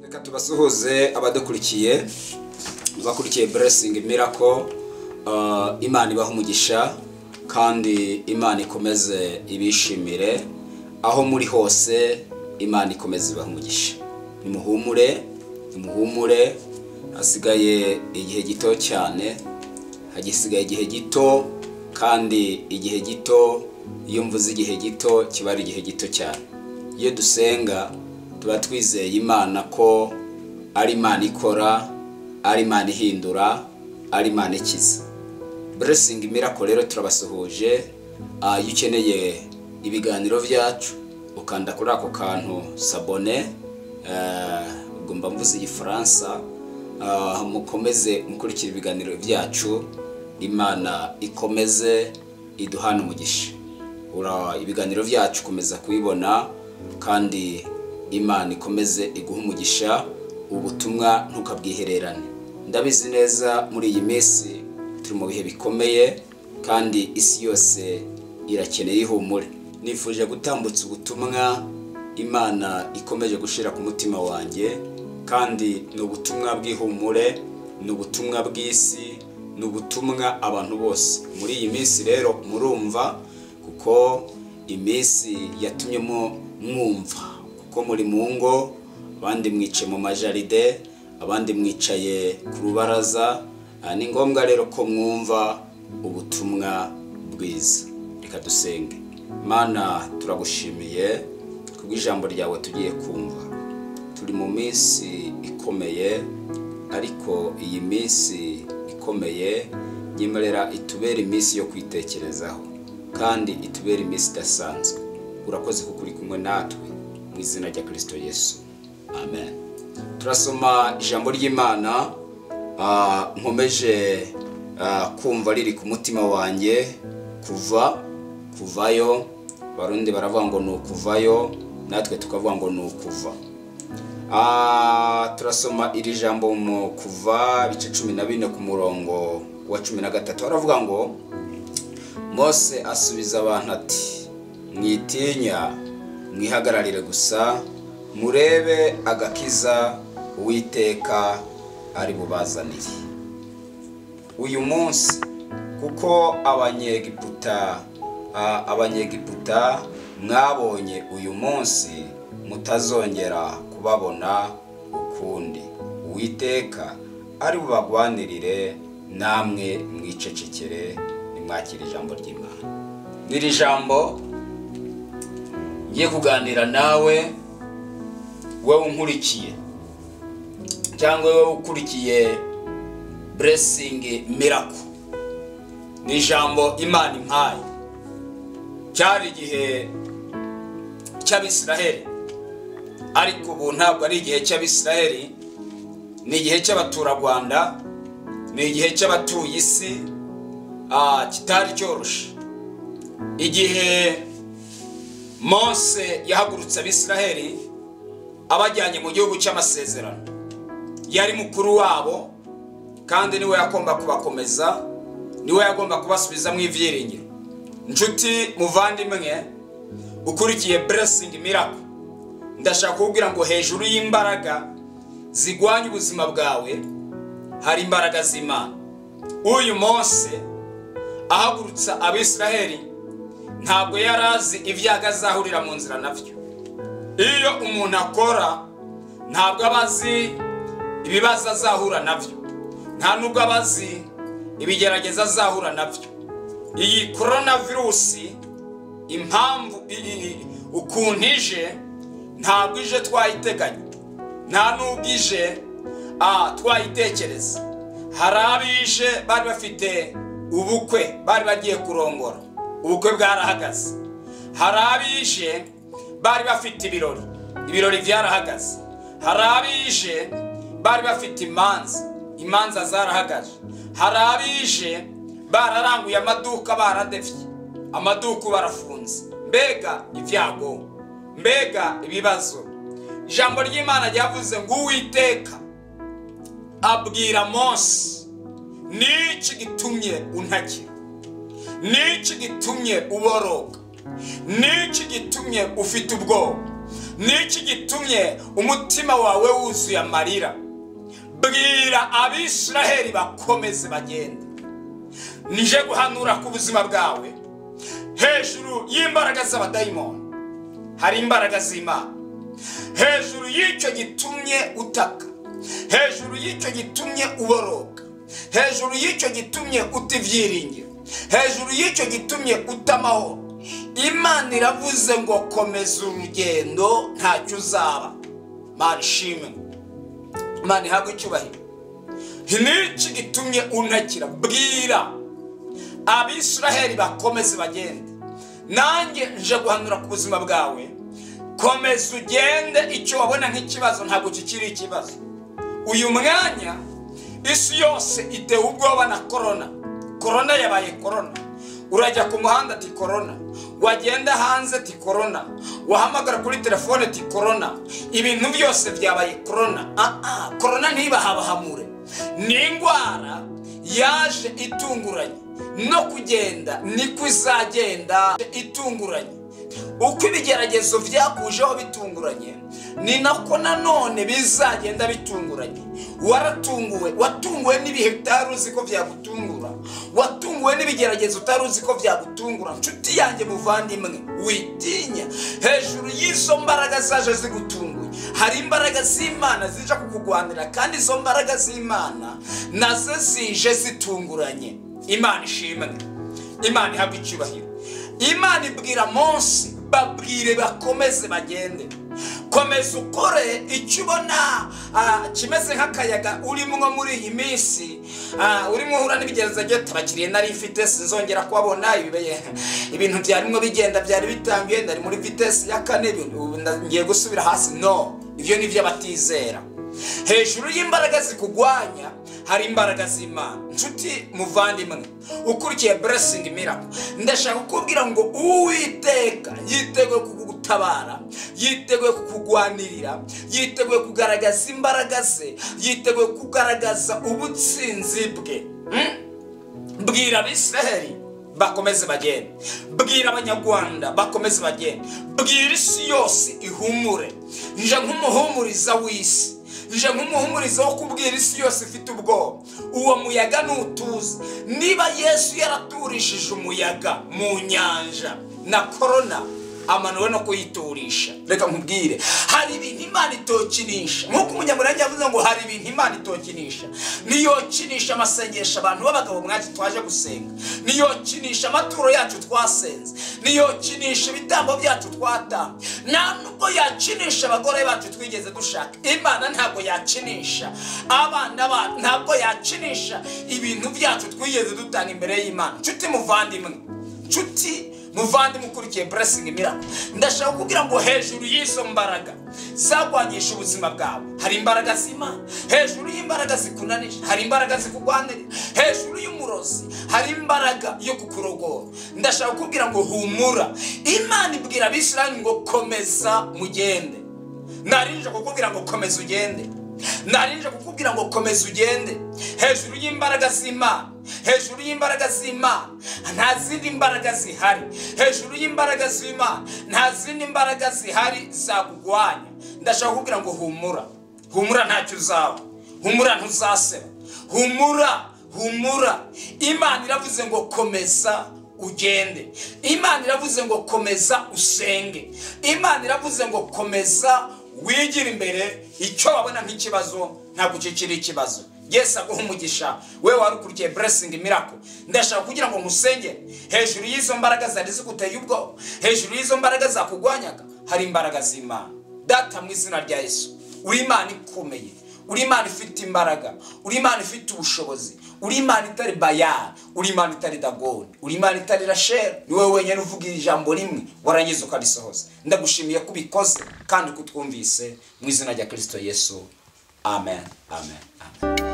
Reka tubasuhuze abadukurikiye bakurikiye Blessing Miracle. Imana ibaha umugisha kandi Imana ikomeze ibishimire aho muri hose. Imana ikomeze ibaha umugisha. Nimuhumure hasigaye igihe gito cyane, hagisigaye igihe gito, kandi igihe gito, iyo mvuze igihe gito kiba ari igihe gito cyane. Iyo dusenga tuba twizeye Imana ko ari Imana ikora, ari Imana ihindura, ari Imana ikiza. Blessing Miracle rero turabasuhuje. Iyo ukeneye ibiganiro byacu ukanda kuri ako kantu s'abonner, ugomba mvuze igifaransa, mukomeze mukurikira ibiganiro byacu. Imana ikomeze iduhana umugisha. Ibiganiro byacu komeza kubibona, kandi Imana ikomeze iguha umugisha. Ubutumwa ntukabwihererane. Ndabizi neza muri iyi minsi turi mu bihe bikomeye, kandi isi yose irakeneye ihumure. Nifuje gutambutsa ubutumwa Imana ikomeje gushira ku mutima wanjye, kandi ni ubutumwa bw'ihumure, ni ubutumwa bw'isi, ni ubutumwa abantu bose. Muri iyi minsi rero murumva, kuko iminsi yatumye mwumva, kuko muri mu ngo, abandi mwicaye mu majaride, abandi mwicaye ku rubaraza. Ni ngombwa rero ko mwumva ubutumwa bwiza. Reka dusenge. Mana, turagushimiye kubw'ijambo ryawe tugiye kumva. Turi mu minsi ikomeye, ariko iyi minsi ikomeye nyemerera itubera iminsi yo kwitekerezaho, kandi itubera iminsi idasanzwe. Urakoze kuko uri kumwe natwe, mu izina rya Kristo Yesu, amen. Turasoma ijambo ry'Imana, nkomeje kumva riri ku mutima wanjye, kuvayo. Barundi baravuga ngo ni ukuvayo, natwe tukavuga ngo ni ukuva. Turasoma iri jambo mu Kuva bice 14 ku murongo wa 13. Baravuga ngo Mose asubiza abantu ati, mwitinya, mwihagararire gusa, murebe agakiza Uwiteka ari bubazanire uyu munsi, kuko abanyegiputa mwabonye uyu munsi mutazongera kubabona ukundi. Uwiteka ari bubagwanirire, namwe mwicecekere, nimwakira ijambo ry'Imana. Niri jambo ngiye kuganira nawe, wewe unkurikiye cyangwa wewe ukurikiye Blessing Miracle. Ni jambo Imana impaye. Cyari igihe cy'Abisiraheli, ariko ubu ntabwo ari igihe cy'Abisiraheli, ni igihe cy'abaturarwanda, ni igihe cy'abatuye isi, kitari cyoroshe. Igihe Mose yahagurutse Abisiraheli abajyanye mu gihugu cy'amasezerano, yari mukuru wabo, kandi niwe yagomba kubakomeza, niwe yagomba kubasubiza mu ivyiringiro. Nshuti muvandimwe ukurikiye Blessing Miracle, ndashaka kubwira ngo hejuru y'imbaraga zigwanya ubuzima bwawe hari imbaraga z'Imana. Uyu Mose ahagurutsa Abisiraheli ntabwo yarazi ibyaga azahurira mu nzira navyo. Iyo umuntu akora ntabwo abazi ibibazo azahura navyo, nta nubwo abazi ibigerageza azahura navyo. Iyi coronavirus impamvu ukuntu ije, ntabwo ije twayiteganya, nta nubwo ije twayitekereza. Hari abije bari bafite ubukwe, bari bagiye kurongora, ubukwe bwarahagaze. Hari abije bari bafite ibirori byarahagaze. Hari abije bari bafite imanza zarahagaje. Hari abije bararanguye amaduka, baradefye amaduka, barafunze. Mbega ibyago, mbega ibibazo. Ijambo ry'Imana ryavuze ngo Uwiteka abwira Mose, niki gitumye untakira, niki gitumye uboroga, niki gitumye ufite ubwoba. niki gitumye umutima wawe wuzuye amarira? Bwira Abisiraheli bakomeze bagende. Nije guhanura ku buzima bwawe, hejuru y'imbaraga z'abadayimoni hari imbaraga z'Imana. Hejuru y'icyo gitumye utaka, hejuru y'icyo gitumye uboroga, hejuru y'icyo gitumye utivyiringiro, hejuru y'icyo gitumye utamahoro, Imana iravuze ngo komeza urugendo, ntacyo uzaba. Marishime Imana ihabwe icyubahiro. Niki gitumye untakira? Bwira Abisiraheli bakomeze bagende. Nanjye nje guhanura ku buzima bwawe, komeza ugende. Icyo wabona nk'ikibazo ntabwo kikiri ikibazo. Uyu mwanya isi yose itewe ubwoba na korona yabaye korona. Urajya ku muhanda ati korona, wagenda hanze ati korona, wahamagara kuri telefone ati korona. Ibintu byose byabaye korona. Korona ntibahabahamure, ni indwara yaje itunguranye, no kugenda niko izagenda itunguranye. Uko ibigeragezo byakujeho bitunguranye, ni nako nanone bizagenda bitunguranye. Watunguwe n'ibihe utari uzi ko byagutungura, watunguwe n'ibigeragezo utari uzi ko byagutungura. Nshuti yanjye muvandimwe, witinya. Hejuru y'izo mbaraga zaje zigutunguye hari imbaraga z'Imana zije kukugwanira, kandi izo mbaraga z'Imana nazo zije zitunguranye. Imana ishimwe, Imana ihabwe icyubahiro. Imana ibwira Mose, babwire bakomeze bagende. Komeza ukore icyo ubona kimeze nk'akayaga urimo muri iyi minsi, urimo uhura n'ibigeragezo tabakiriye nari mfite sinzongera kubabona. Ibintu byarimo bigenda byari bitangiye, ndari muri vitesse ya 4, ngiye gusubira hasi. No, ibyo ni by'abatizera. Hejuru y'imbaraga zikugwanya hari imbaraga z'Imana. Nshuti muvandimwe ukurikiye Blessing Miracle, ndashaka kukubwira ngo Uwiteka yiteguye kugutabara, yiteguye kukugwanirira, yiteguye kugaragaza imbaraga ze, yiteguye kugaragaza ubutsinzi bwe. Bwira Abisiraheli bakomeze bagende, bwira Abanyarwanda bakomeze bagende, bwira isi yose ihumure. Nje nk'umuhumuriza w'isi, nje nk'umuhumuriza wo kubwira isi yose ifite ubwoba. Uwo muyaga nutuze. Niba Yesu yaraturishije umuyaga mu nyanja na korona, amanuwe no kuyiturisha, reka nkubwire hari ibintu Imana itokinisha. Nkuko umunyamurenge yavuze ngo hari ibintu Imana itokinisha. Niyokinisha amasengesho abantu b'abagabo mwaje twaje gusenga, niyokinisha amaturo yacu twasenze, niyokinisha ibitambo byacu twatanga, nubwo yakinisha abagore bacu twigeze dushaka. Imana ntabwo yakinisha abana bacu, ntabwo yakinisha ibintu byacu twigeze dutanga imbere y'Imana. Nshuti muvandimwe, nshuti muvandimwe ukurikiye Blessing Miracle, ndashaka kugira ngo hejuru y'izo mbaraga zagwanyisha ubuzima bwawe hari imbaraga z'Imana. Hejuru y'imbaraga zikunanije hari imbaraga zikugwanirira. Hejuru y'umurozi hari imbaraga yo kukurogora. Ndashaka kugira ngo humura. Imana ibwira Abisirayeli ngo komeza mugende. Narinje kukubwira ngo komeza ugende, narinje kukubwira ngo komeza ugende. Hejuru y'imbaraga z'Imana, hejuru y'imbaraga z'Imana nta zindi mbaraga zihari. Hejuru y'imbaraga z'Imana nta zindi mbaraga zihari zakugwanya. Ndashaka kugira ngo humura, humura ntacyo uzaba, humura ntuzaseba, humura. Imana iravuze ngo komeza ugende. Imana iravuze ngo komeza usenge. Imana iravuze ngo komeza wigira imbere. Icyo wabona nk'ikibazo ntabwo kikiri ikibazo. Yesu aguha umugisha. Wewe warukurikiye Blessing Miracle, ndashaka kugira ngo musenge. Hejuru y'izo mbaraga zari ziguteye ubwo, hejuru y'izo mbaraga zakugwanyaga hari imbaraga z'Imana. Data mu izina rya Yesu, uri Imana ikomeye, uri Imana ifite imbaraga, uri Imana ifite ubushobozi, uri Imana itari Bayali, uri Imana itari Dagoni, uri Imana itari Rasheli. Ni wowe wenyine uvuga ijambo rimwe warangiza ukarisohoza. Ndagushimiye kubikoze kandi kutwumvise mu izina rya Kristo Yesu. Amen, amen, amen.